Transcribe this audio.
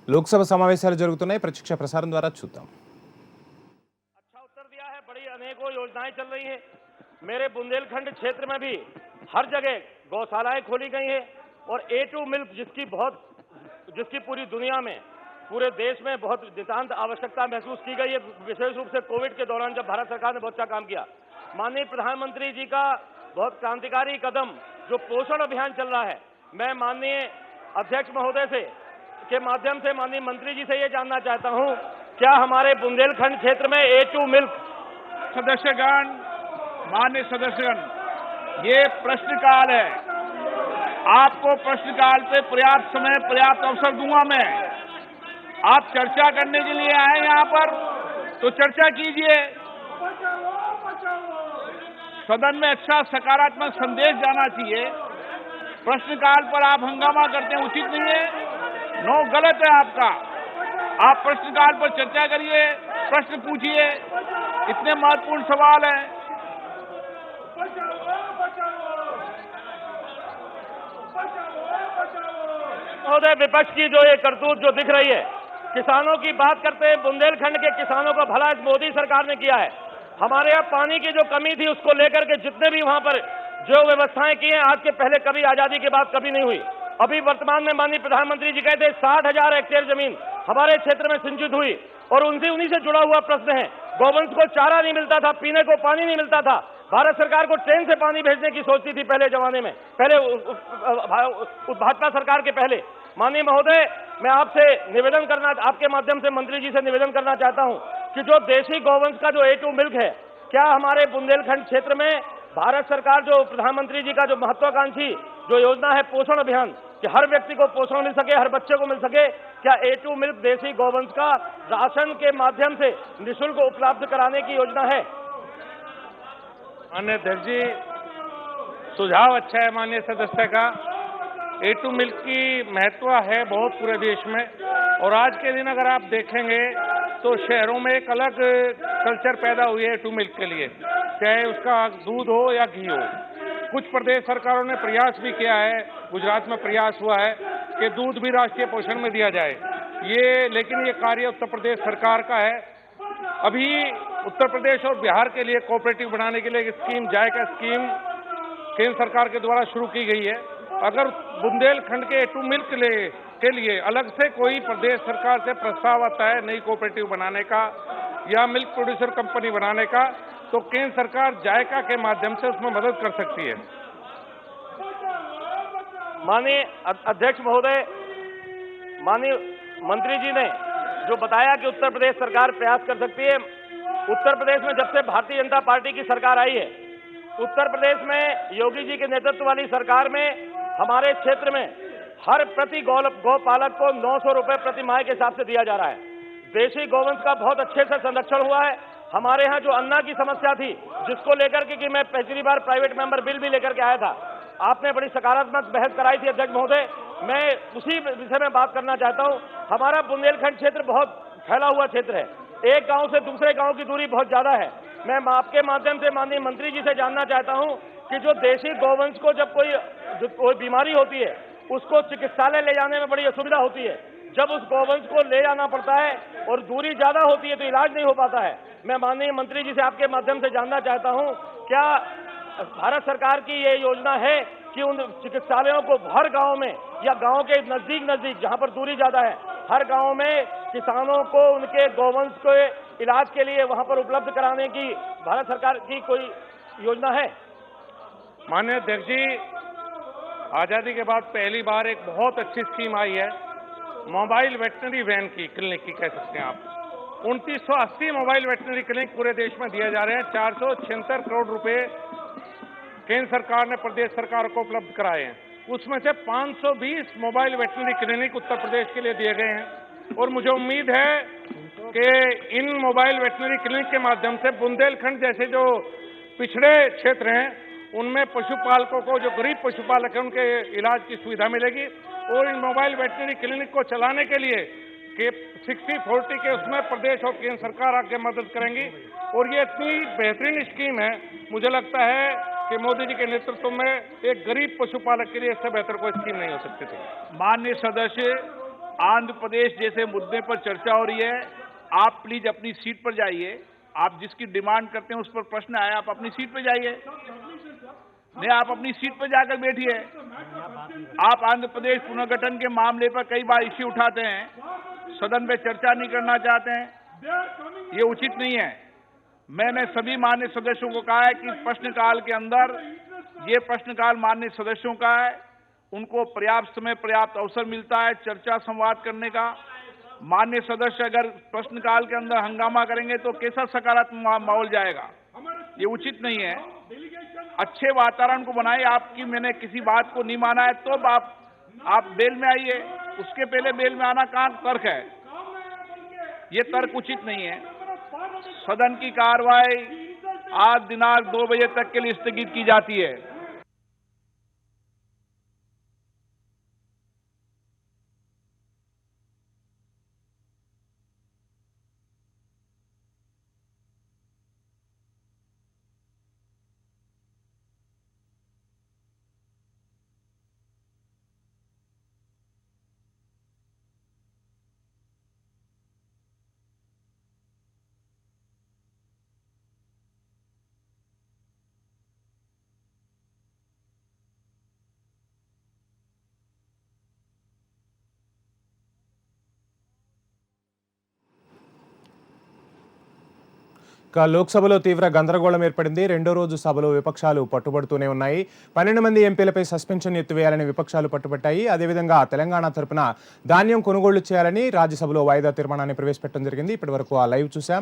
లోక్సభ సమావేశాలు జరుగుతున్నాయి. ప్రత్యక్ష ప్రసారం ద్వారా చూద్దాం. अच्छा उत्तर दिया है। बड़ी अनेकों योजनाएं चल रही हैं। मेरे बुंदेलखंड क्षेत्र में भी हर जगह गौशालाएं खोली गई हैं और A2 मिल्क जिसकी पूरी दुनिया में, पूरे देश में बहुत नितांत आवश्यकता महसूस की गई है, विशेष रूप से कोविड के दौरान जब भारत सरकार ने बहुत अच्छा काम किया। माननीय प्रधानमंत्री जी का बहुत क्रांतिकारी कदम जो पोषण अभियान चल रहा है, मैं माननीय अध्यक्ष महोदय से के माध्यम से माननीय मंत्री जी से ये जानना चाहता हूं, क्या हमारे बुंदेलखंड क्षेत्र में A2 मिल्क सदस्यगण, मान्य सदस्यगण, ये प्रश्नकाल है। आपको प्रश्नकाल पे पर्याप्त समय, पर्याप्त अवसर दूंगा मैं। आप चर्चा करने के लिए आए यहाँ पर तो चर्चा कीजिए। सदन में अच्छा सकारात्मक संदेश जाना चाहिए। प्रश्नकाल पर आप हंगामा करते हैं, उचित नहीं है। नो, गलत है आपका। आप प्रश्नकाल पर चर्चा करिए, प्रश्न पूछिए, इतने महत्वपूर्ण सवाल हैं। महोदय, विपक्ष की जो ये करतूत जो दिख रही है, किसानों की बात करते हैं, बुंदेलखंड के किसानों का भला इस मोदी सरकार ने किया है। हमारे यहाँ पानी की जो कमी थी उसको लेकर के जितने भी वहां पर जो व्यवस्थाएं की हैं, आज के पहले कभी आजादी के बाद कभी नहीं हुई। अभी वर्तमान में माननीय प्रधानमंत्री जी कहते 60,000 हेक्टेयर जमीन हमारे क्षेत्र में सिंचित हुई और उन्हीं से जुड़ा हुआ प्रश्न है। गौवंश को चारा नहीं मिलता था, पीने को पानी नहीं मिलता था। भारत सरकार को ट्रेन से पानी भेजने की सोचती थी पहले जमाने में, भाजपा सरकार के पहले। माननीय महोदय, मैं आपसे निवेदन करना, आपके माध्यम से मंत्री जी से निवेदन करना चाहता हूं कि जो देशी गौवंश का जो A2 मिल्क है, क्या हमारे बुंदेलखंड क्षेत्र में भारत सरकार जो प्रधानमंत्री जी का जो महत्वाकांक्षी जो योजना है पोषण अभियान, कि हर व्यक्ति को पोषण मिल सके, हर बच्चे को मिल सके, क्या A2 मिल्क देशी गौवंश का राशन के माध्यम से निःशुल्क उपलब्ध कराने की योजना है? माननीय अध्यक्ष जी, सुझाव अच्छा है माननीय सदस्य का। A2 मिल्क की महत्व है बहुत पूरे देश में, और आज के दिन अगर आप देखेंगे तो शहरों में एक अलग कल्चर पैदा हुई है A2 मिल्क के लिए, चाहे उसका दूध हो या घी हो। कुछ प्रदेश सरकारों ने प्रयास भी किया है, गुजरात में प्रयास हुआ है कि दूध भी राष्ट्रीय पोषण में दिया जाए, लेकिन ये कार्य उत्तर प्रदेश सरकार का है। अभी उत्तर प्रदेश और बिहार के लिए कोऑपरेटिव बनाने के लिए एक स्कीम, जायका स्कीम, केंद्र सरकार के द्वारा शुरू की गई है। अगर बुंदेलखंड के A2 मिल्क के लिए अलग से कोई प्रदेश सरकार से प्रस्ताव आता है नई कोऑपरेटिव बनाने का या मिल्क प्रोड्यूसर कंपनी बनाने का, तो केंद्र सरकार जायका के माध्यम से उसमें मदद कर सकती है। माननीय अध्यक्ष महोदय, माननीय मंत्री जी ने जो बताया कि उत्तर प्रदेश सरकार प्रयास कर सकती है। उत्तर प्रदेश में जब से भारतीय जनता पार्टी की सरकार आई है, उत्तर प्रदेश में योगी जी के नेतृत्व वाली सरकार में हमारे क्षेत्र में हर प्रति गौपालक को 900 रुपए प्रति माह के हिसाब से दिया जा रहा है। देशी गौवंश का बहुत अच्छे से संरक्षण हुआ है। हमारे यहाँ जो अन्ना की समस्या थी, जिसको लेकर के कि मैं पिछली बार प्राइवेट मेंबर बिल भी लेकर के आया था, आपने बड़ी सकारात्मक बहस कराई थी अध्यक्ष महोदय। मैं उसी विषय में बात करना चाहता हूं। हमारा बुंदेलखंड क्षेत्र बहुत फैला हुआ क्षेत्र है, एक गांव से दूसरे गांव की दूरी बहुत ज्यादा है। मैं आपके माध्यम से माननीय मंत्री जी से जानना चाहता हूं कि जो देशी गौवंश को जब कोई बीमारी होती है, उसको चिकित्सालय ले जाने में बड़ी असुविधा होती है। जब उस गौवंश को ले जाना पड़ता है और दूरी ज्यादा होती है तो इलाज नहीं हो पाता है। मैं माननीय मंत्री जी से आपके माध्यम से जानना चाहता हूं, क्या भारत सरकार की ये योजना है कि उन चिकित्सालयों को हर गांव में या गांव के नजदीक जहां पर दूरी ज्यादा है, हर गांव में किसानों को उनके गौवंश के इलाज के लिए वहां पर उपलब्ध कराने की भारत सरकार की कोई योजना है? माननीय अध्यक्ष जी, आजादी के बाद पहली बार एक बहुत अच्छी स्कीम आई है, मोबाइल वेटनरी वैन की, क्लिनिक की कह सकते हैं आप। 2980 मोबाइल वेटनरी क्लिनिक पूरे देश में दिए जा रहे हैं। 476 करोड़ रुपए केंद्र सरकार ने प्रदेश सरकार को उपलब्ध कराए हैं। उसमें से 520 mobile veterinary clinic Uttar Pradesh के लिए दिए गए हैं, और मुझे उम्मीद है कि इन मोबाइल वेटनरी क्लिनिक के माध्यम से बुंदेलखंड जैसे जो पिछड़े क्षेत्र हैं उनमें पशुपालकों को, जो गरीब पशुपालक हैं, उनके इलाज की सुविधा मिलेगी। और इन मोबाइल वेटनरी क्लिनिक को चलाने के लिए कि 60-40 के उसमें प्रदेश और केंद्र सरकार आके मदद करेंगी। और ये इतनी बेहतरीन स्कीम है, मुझे लगता है कि मोदी जी के नेतृत्व में एक गरीब पशुपालक के लिए इससे बेहतर कोई स्कीम नहीं हो सकती थी। माननीय सदस्य, आंध्र प्रदेश जैसे मुद्दे पर चर्चा हो रही है। आप प्लीज अपनी सीट पर जाइए। आप जिसकी डिमांड करते हैं उस पर प्रश्न आए, आप अपनी सीट पर जाइए। नहीं, आप अपनी सीट पर जाकर बैठिए। आप आंध्र प्रदेश पुनर्गठन के मामले पर कई बार इश्यू उठाते हैं, सदन में चर्चा नहीं करना चाहते हैं, ये उचित नहीं है। मैंने सभी मान्य सदस्यों को कहा है कि प्रश्नकाल के अंदर, ये प्रश्नकाल मान्य सदस्यों का है, उनको पर्याप्त समय पर्याप्त अवसर मिलता है चर्चा संवाद करने का। मान्य सदस्य अगर प्रश्नकाल के अंदर हंगामा करेंगे तो कैसा सकारात्मक माहौल जाएगा, ये उचित नहीं है। अच्छे वातावरण को बनाए। आपकी मैंने किसी बात को नहीं माना है तो आप बेल में आइए, उसके पहले बेल में आना कहाँ तर्क है, ये तर्क उचित नहीं है। सदन की कार्रवाई आज दिनांक 2 बजे तक के लिए स्थगित की जाती है। ఇక లోక్సభలో తీవ్ర గందరగోళం ఏర్పడింది. రెండో రోజు సభలో విపక్షాలు పట్టుబడుతూనే ఉన్నాయి. 12 మంది ఎంపీలపై సస్పెన్షన్ ఎత్తివేయాలని విపక్షాలు పట్టుబట్టాయి. అదేవిధంగా తెలంగాణ తరపున ధాన్యం కొనుగోళ్లు చేయాలని రాజ్యసభలో వాయిదా తీర్మానాన్ని ప్రవేశపెట్టడం జరిగింది. ఇప్పటివరకు ఆ లైవ్ చూసాం.